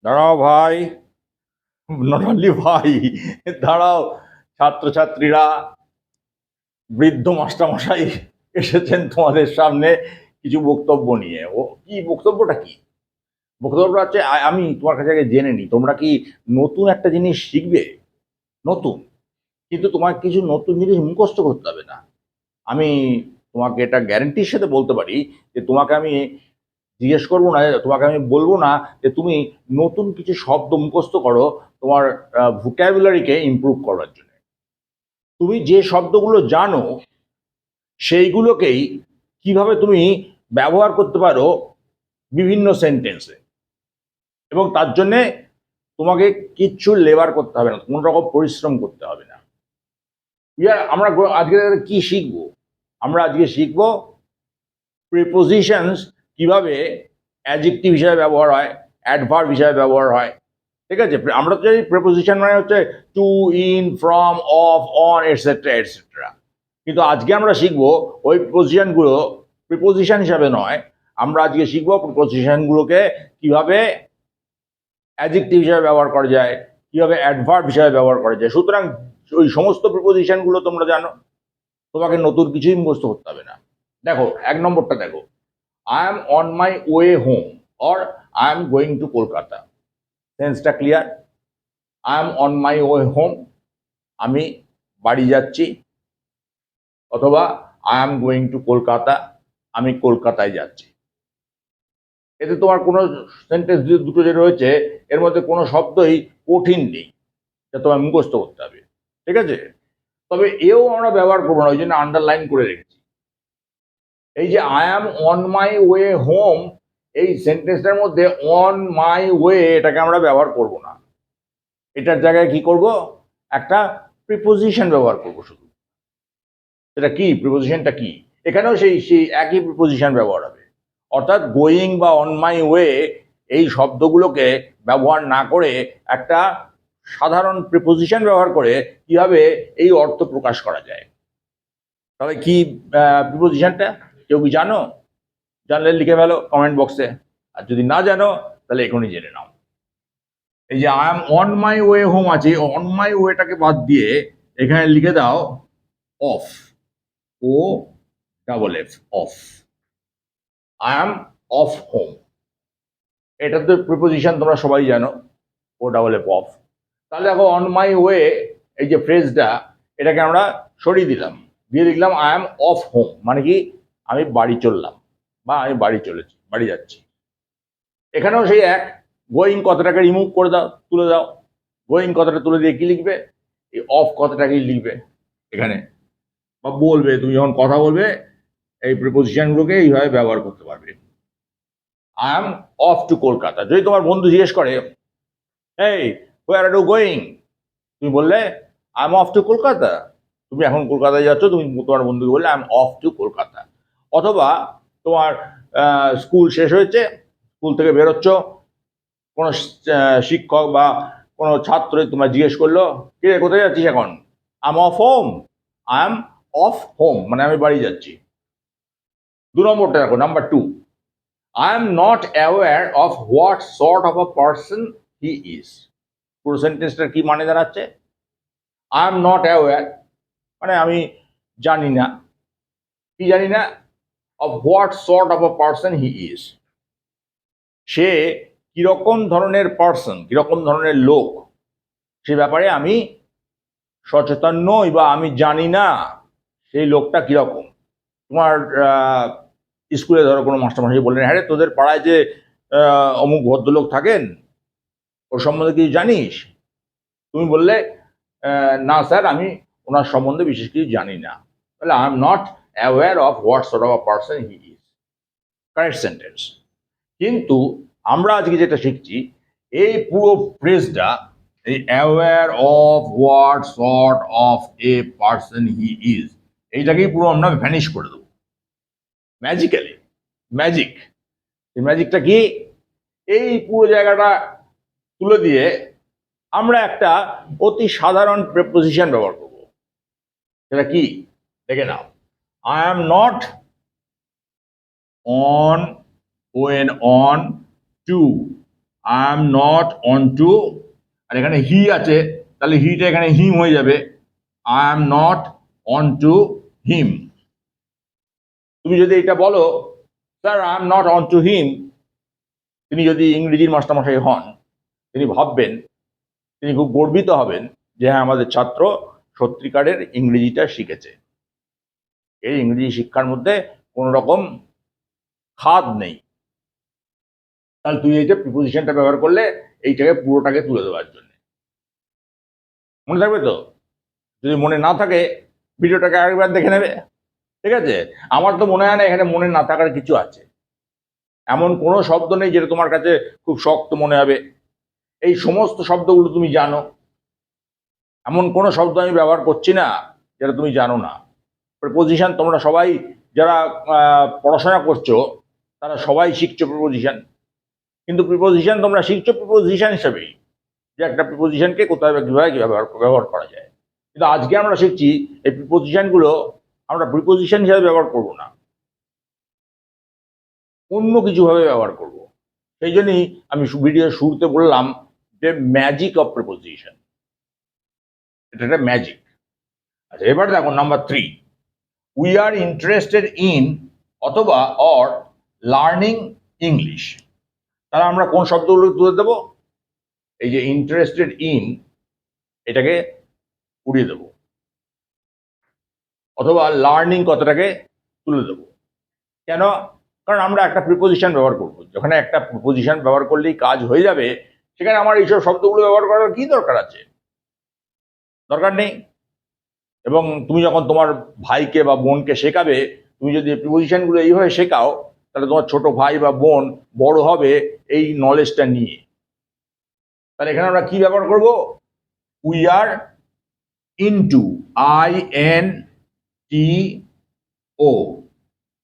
দাঁড়াও ভাই, not only ভাই, দাঁড়াও। ছাত্রছাত্রীরা, বৃদ্ধ মাস্টারমশাই এসেছেন তোমাদের সামনে কিছু বক্তব্য নিয়ে। ও কি বক্তব্যটা কি? বক্তব্যটা হচ্ছে আমি তোমার কাছে আগে জেনে নিই, তোমরা কি নতুন একটা জিনিস শিখবে? নতুন, কিন্তু তোমার কিছু নতুন জিনিস মুখস্থ করতে হবে না। আমি তোমাকে এটা গ্যারান্টির সাথে বলতে পারি যে তোমাকে আমি জিজ্ঞেস করবো না, তোমাকে আমি বলবো না যে তুমি নতুন কিছু শব্দ মুখস্থ করো তোমার ভোক্যাবুলারিকে ইমপ্রুভ করার জন্য। তুমি যে শব্দগুলো জানো সেইগুলোকেই কিভাবে তুমি ব্যবহার করতে পারো বিভিন্ন সেন্টেন্সে, এবং তার জন্যে তোমাকে কিচ্ছু লেবার করতে হবে না, কোনো রকম পরিশ্রম করতে হবে না। আমরা আজকে কি শিখবো? আমরা আজকে শিখবো প্রিপোজিশনস কিভাবে অ্যাডজেক্টিভ হিসাবে ব্যবহার হয়, অ্যাডভার্ব হিসাবে ব্যবহার হয়। ঠিক আছে, আমরা তো জানি প্রিপোজিশন মানে হচ্ছে to, in, from, of, on, etcetera etcetera. কিন্তু আজকে আমরা শিখবো ওই প্রিপোজিশনগুলো প্রিপোজিশন হিসাবে নয়, আমরা আজকে শিখবো প্রিপোজিশনগুলোকে কিভাবে অ্যাডজেক্টিভ হিসাবে ব্যবহার করা যায়, কিভাবে অ্যাডভার্ব হিসাবে ব্যবহার করা যায়। সুতরাং ওই সমস্ত প্রিপোজিশনগুলো তোমরা জানো, তোমাকে নতুন কিছুই মুখস্থ করতে হবে না। দেখো, এক নম্বরটা দেখো, I am on my way home, or I am going to Kolkata. সেন্সটা clear? I am on my way home, আমি বাড়ি যাচ্ছি, অথবা I am going to Kolkata, আমি কলকাতায় যাচ্ছি। এতে তোমার কোনো সেন্টেন্স দুটো যে রয়েছে এর মধ্যে কোনো শব্দই কঠিন নেই, যা তোমার মুখস্থ করতে হবে। ঠিক আছে, তবে এও আমরা ব্যবহার করবো না, ওই জন্য আন্ডারলাইন করে রেখেছি। এই যে I am on my way home, এই সেন্টেন্সটার মধ্যে অন মাই ওয়ে এটাকে আমরা ব্যবহার করব না। এটার জায়গায় কি করব? একটা প্রিপোজিশন ব্যবহার করব শুধু। সেটা কি? প্রিপোজিশনটা কি? এখানেও সেই সেই একই প্রিপোজিশন ব্যবহার হবে। অর্থাৎ গোয়িং বা অন মাই ওয়ে এই শব্দগুলোকে ব্যবহার না করে একটা সাধারণ প্রিপোজিশন ব্যবহার করে কিভাবে এই অর্থ প্রকাশ করা যায়। তবে কি প্রিপোজিশনটা কেউ কি জানো? জানলে লিখে ফেলো কমেন্ট বক্সে, আর যদি না জানো তাহলে এখনই জেনে নাও। এই যে I am on my way home আছে, অন মাই ওয়েটাকে বাদ দিয়ে এখানে লিখে দাও off, O double F, off. I am off home, এটা তো প্রিপোজিশন তোমরা সবাই জানো, ও ডাবল এফ, অফ। তাহলে দেখো অন মাই ওয়ে এই যে ফ্রেজটা, এটাকে আমরা সরিয়ে দিলাম, দিয়ে লিখলাম আই এম অফ হোম, মানে কি আমি বাড়ি চললাম, বা আমি বাড়ি চলেছি, বাড়ি যাচ্ছি। এখানেও সেই এক, গোয়িং কথাটাকে রিমুভ করে দাও, তুলে দাও। গোয়িং কথাটা তুলে দিয়ে কি লিখবে? এই অফ কথাটাকেই লিখবে এখানে, বা বলবে, তুমি যখন কথা বলবে এই প্রিপোজিশনগুলোকে এইভাবে ব্যবহার করতে পারবে। I am off to Kolkata. যদি তোমার বন্ধু জিজ্ঞেস করে এই হোয়ার আর ইউ গোয়িং, তুমি বললে I am off to Kolkata. তুমি এখন কলকাতায় যাচ্ছ, তুমি তোমার বন্ধুকে বললে I am off to Kolkata. অথবা তোমার স্কুল শেষ হয়েছে, স্কুল থেকে বেরোচ্ছ, কোনো শিক্ষক বা কোনো ছাত্র তোমার জিজ্ঞেস করলো কি রে কোথায় যাচ্ছিস এখন? I am off home, I am off home মানে আমি বাড়ি যাচ্ছি। দু নম্বরটা দেখো, number two, I am not aware of what sort of a person he is. পুরো সেন্টেন্সটার কি মানে দাঁড়াচ্ছে? আই এম নট অ্যাওয়্যার মানে আমি জানি না, কি জানি না, of what sort of a person he is, সে কিরকম ধরনের পার্সন, কিরকম ধরনের লোক, সে ব্যাপারে আমি সচেতন নই, বা আমি জানি না সেই লোকটা কিরকম। তোমার স্কুলে ধরো কোনো মাস্টারমশাই বললেন, হ্যাঁ রে তোদের পাড়ায় যে অমুক ভদ্রলোক থাকেন, ওর সম্বন্ধে কিছু জানিস? তুমি বললে না স্যার, আমি ওনার সম্বন্ধে বিশেষ কিছু জানি না। তাহলে I am not aware of what sort of a person he is, correct sentence. কিন্তু আমরা আজকে যেটা শিখছি, এই পুরো ফ্রেজটা, এই aware of what sort of a person he is, এইটাকেই পুরো আমরা ভ্যানিশ করে দেবো ম্যাজিক্যালি। ম্যাজিক, এই ম্যাজিকটা কি? এই পুরো জায়গাটা তুলে দিয়ে আমরা একটা অতি সাধারণ প্রেপোজিশন ব্যবহার করব। সেটা কি? দেখে নাও, I am not on, when on, to, I am not on to, আর এখানে হি আছে, তাহলে হিটা এখানে হিম হয়ে যাবে, I am not on to him. তুমি যদি এটা বলো, sir I am not on to him, তিনি যদি ইংরেজির মাস্টারমশাই হন, তিনি ভাববেন, তিনি খুব গর্বিত হবেন যে হ্যাঁ আমাদের ছাত্র সত্যিকারের ইংরেজিটা শিখেছে, এই ইংরেজি শিক্ষার মধ্যে কোনো রকম খাদ নেই। তাহলে তুই এইটা প্রিপোজিশনটা ব্যবহার করলে এইটাকে পুরোটাকে তুলে দেওয়ার জন্য। মনে থাকবে তো? যদি মনে না থাকে ভিডিওটাকে আরেকবার দেখে নেবে, ঠিক আছে? আমার তো মনে হয় না এখানে মনে না থাকার কিছু আছে, এমন কোনো শব্দ নেই যেটা তোমার কাছে খুব শক্ত মনে হবে, এই সমস্ত শব্দগুলো তুমি জানো, এমন কোনো শব্দ আমি ব্যবহার করছি না যেটা তুমি জানো না। প্রিপোজিশন তোমরা সবাই যারা পড়াশোনা করছো তারা সবাই শিখছো প্রিপোজিশন, কিন্তু প্রিপোজিশন তোমরা শিখছো প্রিপোজিশন হিসেবেই, যে একটা প্রিপোজিশনকে কোথায় বা কীভাবে ব্যবহার করা যায়। কিন্তু আজকে আমরা শিখছি এই প্রিপোজিশনগুলো আমরা প্রিপোজিশন হিসাবে ব্যবহার করব না, অন্য কিছুভাবে ব্যবহার করব। সেই জন্যই আমি ভিডিওর শুরুতে বললাম যে ম্যাজিক অফ প্রিপোজিশন, এটা একটা ম্যাজিক। আচ্ছা, এবার দেখো number 3, we are interested in অথবা অর লার্নিং ইংলিশ। তাহলে আমরা কোন শব্দগুলো তুলে দেবো? এই যে ইন্টারেস্টেড ইন, এটাকে উড়িয়ে দেবো, অথবা লার্নিং কথাটাকে তুলে দেবো। কেন? কারণ আমরা একটা প্রিপোজিশন ব্যবহার করবো, যখন একটা প্রিপোজিশন ব্যবহার করলেই কাজ হয়ে যাবে, সেখানে আমার এইসব শব্দগুলো ব্যবহার করার কি দরকার আছে? দরকার নেই। এবং তুমি যখন তোমার ভাইকে বা বোনকে শেখাবে, তুমি যদি প্রিপোজিশনগুলো এইভাবে শেখাও, তাহলে তোমার ছোট ভাই বা বোন বড় হবে এই নলেজটা নিয়ে। তাহলে এখানে আমরা কি ব্যবহার করব? We are into, INTO,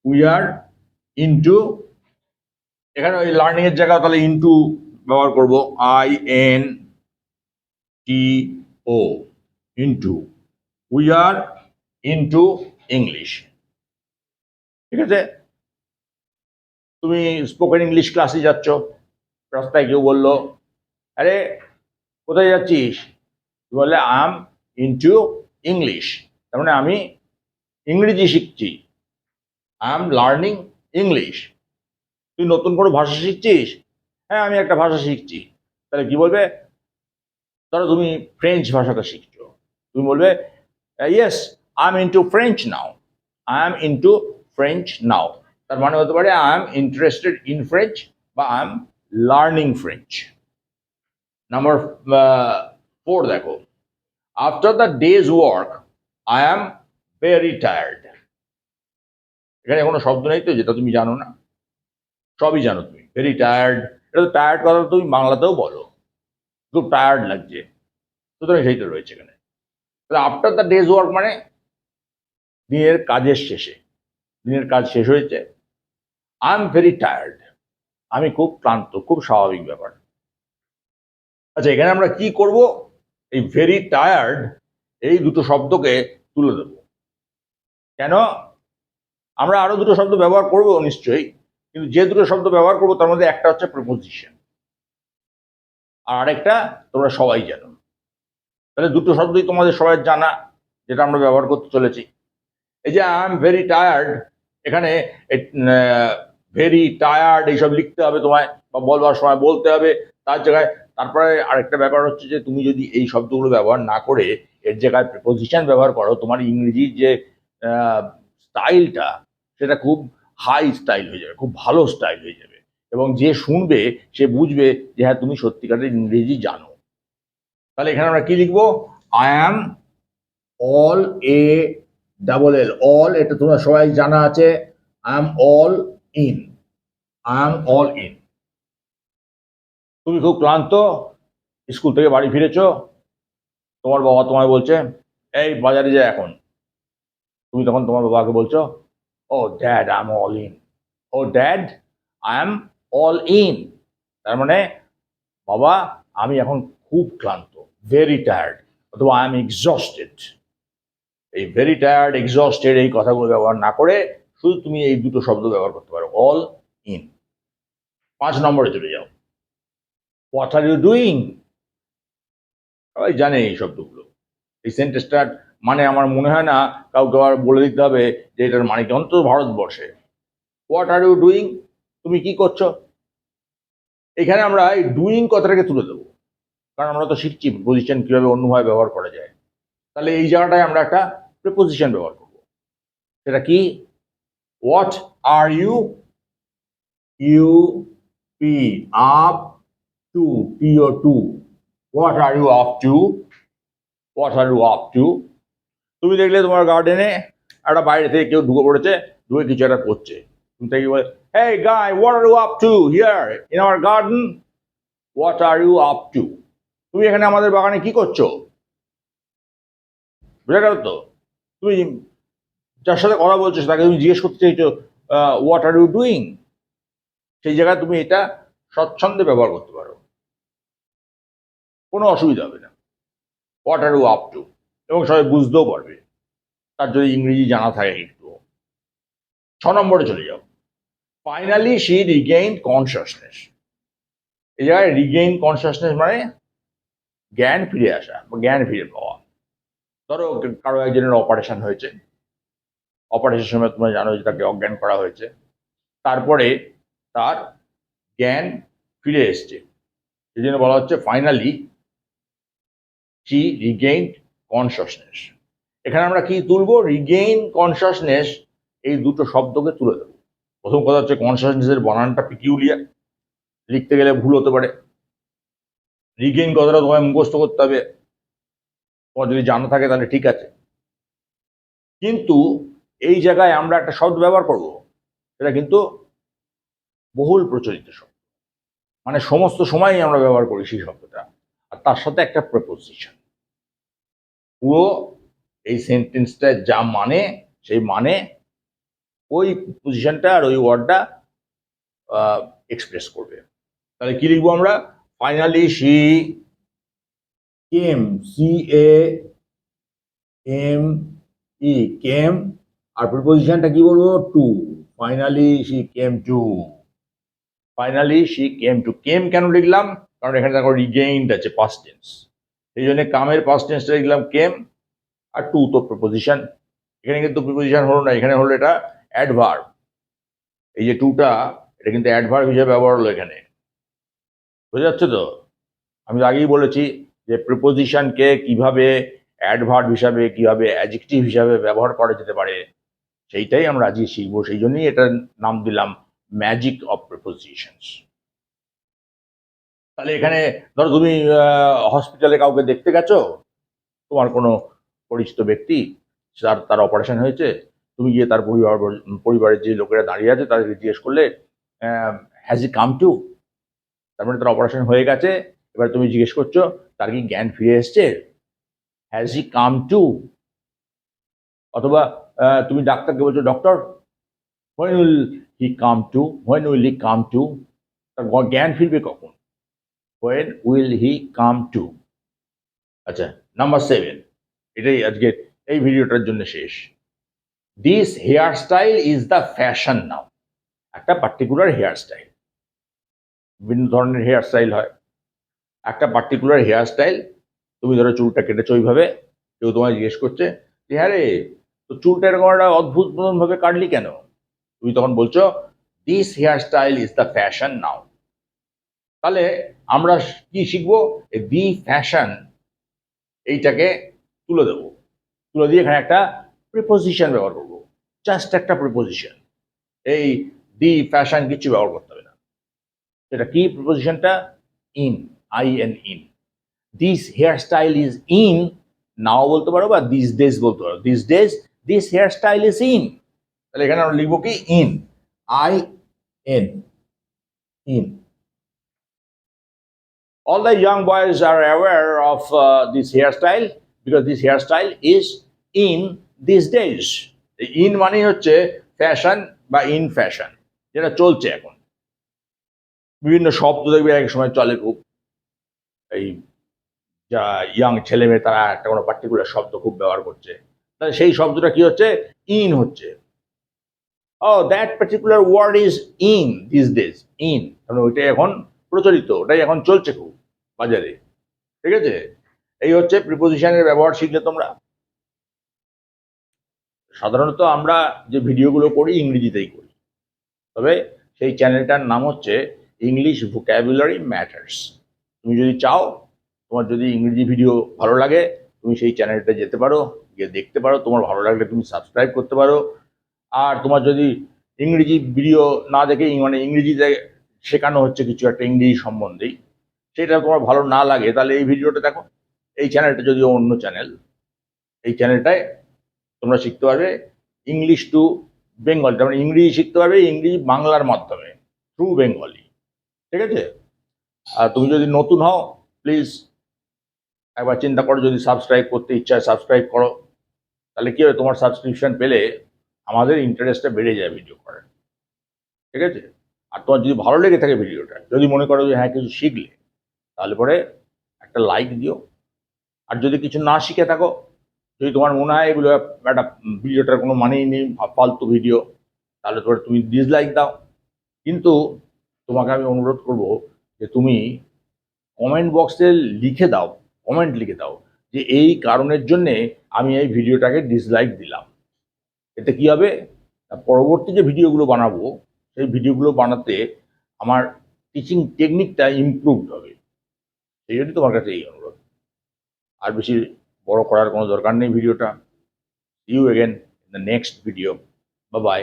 we are into, এখানে ওই লার্নিং এর জায়গা তাহলে ইনটু ব্যবহার করব, INTO, into, we are into English. ঠিক আছে? তুমি স্পোকেন ইংলিশ ক্লাসে যাচ্ছ, রাস্তায় কেউ বললো, আরে কোথায় যাচ্ছিস? বললে আই এম ইনটু ইংলিশ, তার মানে আমি ইংরেজি শিখছি, আই এম লার্নিং ইংলিশ। তুই নতুন কোনো ভাষা শিখছিস? হ্যাঁ আমি একটা ভাষা শিখছি। তাহলে কি বলবে? ধরো তুমি ফ্রেঞ্চ ভাষাটা শিখছো, তুমি বলবে yes I am into French now, I am into French now. তার মানে হতে পারে I am interested in French বা I am learning French. Number 4 দেখো, after the day's work I am very tired. এখানে কোনো শব্দ নেই তো যেটা তুমি জানো না? সবই জানো তুমি, ভেরি টায়ার্ড, এটা তো টায়ার্ড কথা তুমি বাংলাতেও বলো, খুব টায়ার্ড লাগছে, সুতরাং সেইটা রয়েছে এখানে। তাহলে আফটার দ্য ডেজ ওয়ার্ক মানে দিনের কাজের শেষে, দিনের কাজ শেষ হয়েছে, আই এম ভেরি টায়ার্ড, আমি খুব ক্লান্ত, খুব স্বাভাবিক ব্যাপার। আচ্ছা, এখানে আমরা কি করব? এই ভেরি টায়ার্ড এই দুটো শব্দকে তুলে দেব। কেন? আমরা আরো দুটো শব্দ ব্যবহার করব নিশ্চয়ই, কিন্তু যে দুটো শব্দ ব্যবহার করবো তার মধ্যে একটা হচ্ছে প্রিপোজিশন, আর আরেকটা তোমরা সবাই জানো। তাহলে দুটো শব্দই তোমাদের সবাই জানা, যেটা আমরা ব্যবহার করতে চলেছি। এই যে আই এম ভেরি টায়ার্ড, এখানে ভেরি টায়ার্ড এইসব লিখতে হবে তোমায়, বা বলবার সময় বলতে হবে তার জায়গায়। তারপরে আরেকটা ব্যাপার হচ্ছে যে তুমি যদি এই শব্দগুলো ব্যবহার না করে এর জায়গায় প্রিপোজিশন ব্যবহার করো, তোমার ইংরেজির যে স্টাইলটা সেটা খুব হাই স্টাইল হয়ে যাবে, খুব ভালো স্টাইল হয়ে যাবে, এবং যে শুনবে সে বুঝবে যে হ্যাঁ তুমি সত্যিকারের ইংরেজি জানো। তাহলে এখানে আমরা কি লিখবো? I am all, A all, এটা তোমরা সবাই জানা আছে, I am all in, I am all in. তুমি খুব ক্লান্ত, স্কুল থেকে বাড়ি ফিরেছো, তোমার বাবা তোমায় বলছে এই বাজারে যা এখন। তুমি তখন তোমার বাবাকে বলছো, oh dad I am all in, oh dad I am all in. তার মানে বাবা আমি এখন খুব ক্লান্ত, ভেরি টায়ার্ড, অথবা আই এম এক্সস্টেড। এই ভেরি টায়ার্ড, এক্সস্টেড এই কথাগুলো ব্যবহার না করে শুধু তুমি এই দুটো শব্দ ব্যবহার করতে পারো, অল ইন। 5 নম্বরে চলে যাও। What are you doing? সবাই জানে এই শব্দগুলো। এই সেন্টেন্সটার মানে আমার মনে হয় না কাউকে আবার বলে দিতে হবে যে এটার মানে কি, অন্তত ভারতবর্ষে। হোয়াট আর ইউ ডুইং, তুমি কি করছো? এখানে আমরা এই ডুইং কথাটাকে তুলে দেবো, কারণ আমরা তো শিখছি প্রিপোজিশন কিভাবে অন্যভাবে ব্যবহার করা যায়। তাহলে এই জায়গাটায় আমরা একটা প্রিপোজিশন ব্যবহার করবো। সেটা কি? What are you, you P up to, পিও to, what are you up to, what are you up to. তুমি দেখলে তোমার গার্ডেনে একটা বাইরে থেকে কেউ ঢুকে পড়েছে, ঢুকে কিছু একটা করছে, তুমি তাকে বলে, hey guy, what are you up to here in our garden? What are you up to? তুমি এখানে আমাদের বাগানে কি করছো? বুঝা গেল তো? তুমি যার সাথে কথা বলছো তাকে তুমি জিজ্ঞেস করতে চাইছো হোয়াট আর ইউ ডুইং, সেই জায়গায় তুমি এটা স্বচ্ছন্দে ব্যবহার করতে পারো, কোনো অসুবিধা হবে না। What are you up to, এবং সবাই বুঝতেও পারবে, তার যদি ইংরেজি জানা থাকে একটু। 6 নম্বরে চলে যাও। Finally she Regain consciousness. এই জায়গায় রিগেইন কনসিয়াসনেস মানে জ্ঞান ফিরে আসা বা জ্ঞান ফিরে পাওয়া। ধরো কারো একজনের অপারেশন হয়েছে, অপারেশনের সময় তোমরা জানো যে তাকে অজ্ঞান করা হয়েছে, তারপরে তার জ্ঞান ফিরে এসছে, সেই জন্য বলা হচ্ছে ফাইনালি শি রিগেইন কনসিয়াসনেস। এখানে আমরা কি তুলবো? রিগেইন কনসিয়াসনেস, এই দুটো শব্দকে তুলে দেবো। প্রথম কথা হচ্ছে কনসিয়াসনেসের বানানটা পিকিউলিয়ার, লিখতে গেলে ভুল হতে পারে। রিগেইন কথাটা তোমায় মুখস্থ করতে হবে, তোমার যদি জানা থাকে তাহলে ঠিক আছে, কিন্তু এই জায়গায় আমরা একটা শব্দ ব্যবহার করব, সেটা কিন্তু বহুল প্রচলিত শব্দ, মানে সমস্ত সময়ই আমরা ব্যবহার করি সেই শব্দটা, আর তার সাথে একটা প্রেপোজিশন। পুরো এই সেন্টেন্সটা যা মানে, সেই মানে ওই পজিশনটা আর ওই ওয়ার্ডটা এক্সপ্রেস করবে। তাহলে কি লিখবো আমরা? Finally she came, C A M E, came, আর প্রিপোজিশনটা কি বলবো? To. Finally she came to, finally she came to. Came কেন লিখলাম? কারণ এখানে দেখো রিগেইনড আছে, পাস্ট টেন্স, সেই জন্য কামের পাস্ট টেন্সটা লিখলাম কেম, আর টু তো প্রিপোজিশন। এখানে কিন্তু প্রিপোজিশন হলো না, এখানে হলো এটা অ্যাডভার্ব। এই যে টুটা, এটা কিন্তু অ্যাডভার্ব হিসেবে ব্যবহার হলো এখানে, বুঝা যাচ্ছে তো? আমি আগেই বলেছি যে প্রিপোজিশনকে কিভাবে অ্যাডভার্ব হিসাবে, কিভাবে অ্যাডজেক্টিভ হিসাবে ব্যবহার করা যেতে পারে, সেইটাই আমরা আজকে শিখবো। সেই জন্যই এটার নাম দিলাম ম্যাজিক অফ প্রিপোজিশনস। তাহলে এখানে ধরো তুমি হসপিটালে কাউকে দেখতে গেছো, তোমার কোনো পরিচিত ব্যক্তি, তার অপারেশন হয়েছে, তুমি গিয়ে তার পরিবারের যে লোকেরা দাঁড়িয়ে আছে তাদেরকে জিজ্ঞেস করলে হ্যাজ ই কাম টু, তার মানে তার অপারেশন হয়ে গেছে, এবার তুমি জিজ্ঞেস করছো তার কি জ্ঞান ফিরে এসছে, হ্যাজ ই কাম টু। অথবা তুমি ডাক্তারকে বলছো, doctor when will he come to, when will he come to, তার জ্ঞান ফিরবে কখন? When will he come to. আচ্ছা, নাম্বার 7, এটাই আজকে এই ভিডিওটার জন্য শেষ। This hair style is the fashion now. একটা পার্টিকুলার হেয়ার স্টাইল, বিভিন্ন ধরনের হেয়ার স্টাইল হয়, একটা পার্টিকুলার হেয়ার স্টাইল, তুমি ধরো চুলটা কেটেছো ওইভাবে, কেউ তোমায় জিজ্ঞেস করছে যে হ্যাঁ রে, তো চুলটা এরকম একটা অদ্ভুত ভাবে কাটলি কেন? তুমি তখন বলছো this hair style is the fashion now. তাহলে আমরা কি শিখবো? দি ফ্যাশন এইটাকে তুলে দেবো, তুলে দিয়ে এখানে একটা প্রিপোজিশন ব্যবহার করবো, জাস্ট একটা প্রিপোজিশন। এই দি ফ্যাশন কিছু ব্যবহার করতে হবে না। সেটা কি প্রিপোজিশনটা? In, IN, in. This hair style is in now বলতে পারো, বা দিস ডেজ বলতে পারো। This days this hair style is in. তাহলে এখানে আমরা লিখবো কি? In, IN, in. All the young boys are aware of this hairstyle because this hairstyle is in these days. In মানে হচ্ছে ফ্যাশন বা ইন ফ্যাশন, যেটা চলছে এখন। বিভিন্ন শব্দ দেখবে এক সময় চলে খুব, এই যারা ইয়াং ছেলে মেয়ে তারা একটা কোনো পার্টিকুলার শব্দ খুব ব্যবহার করছে, তাহলে সেই শব্দটা কি হচ্ছে? ইন হচ্ছে। Oh that particular word is in this days, in, কারণ ওইটা এখন প্রচলিত, ওটাই এখন চলছে খুব বাজারে। ঠিক আছে, এই হচ্ছে প্রিপোজিশনের ব্যবহার শিখলে তোমরা। সাধারণত আমরা যে ভিডিওগুলো করি ইংরেজিতেই করি, তবে সেই চ্যানেলটার নাম হচ্ছে ইংলিশ ভোক্যাবুলারি ম্যাটার্স। তুমি যদি চাও, তোমার যদি ইংরেজি ভিডিও ভালো লাগে, তুমি সেই চ্যানেলটা যেতে পারো, গিয়ে দেখতে পারো, তোমার ভালো লাগলে তুমি সাবস্ক্রাইব করতে পারো। আর তোমার যদি ইংরেজি ভিডিও না দেখে মানে ইংরেজিতে শেখানো হচ্ছে কিছু একটা ইংরেজি সম্বন্ধেই, সেটা তোমার ভালো না লাগে, তাহলে এই ভিডিওটা দেখো। এই চ্যানেলটা যদিও অন্য চ্যানেল, এই চ্যানেলটায় তোমরা শিখতে পারবে ইংলিশ টু বেঙ্গলি, তার মানে ইংরেজি শিখতে পারবে ইংরেজি বাংলার মাধ্যমে, থ্রু বেঙ্গলি। ঠিক আছে, আর তুমি যদি নতুন হও, প্লিজ একবার চিন্তা করো, যদি সাবস্ক্রাইব করতে ইচ্ছা হয় সাবস্ক্রাইব করো। তাহলে কি হবে, তোমার সাবস্ক্রিপশন পেলে আমাদের ইন্টারেস্টটা বেড়ে যায় ভিডিও করার। ঠিক আছে, আর তোমার যদি ভালো লেগে থাকে ভিডিওটা, যদি মনে করো যে হ্যাঁ কিছু শিখলে, তাহলে পরে একটা লাইক দিও। আর যদি কিছু না শিখে থাকো, যদি তোমার মনে হয় এগুলো একটা ভিডিওটার কোনো মানেই নেই, ফালতু ভিডিও, তাহলে পরে তুমি ডিসলাইক দাও। কিন্তু তোমাকে আমি অনুরোধ করব যে তুমি কমেন্ট বক্সে লিখে দাও, কমেন্ট লিখে দাও যে এই কারণের জন্যে আমি এই ভিডিওটাকে ডিসলাইক দিলাম। এতে কি হবে, পরবর্তী যে ভিডিওগুলো বানাবো, সেই ভিডিওগুলো বানাতে আমার টিচিং টেকনিকটা ইমপ্রুভড হবে। সেই জন্য তোমার কাছে এই অনুরোধ। আর বেশি বড় করার কোনো দরকার নেই ভিডিওটা। You again in the next video. Bye by.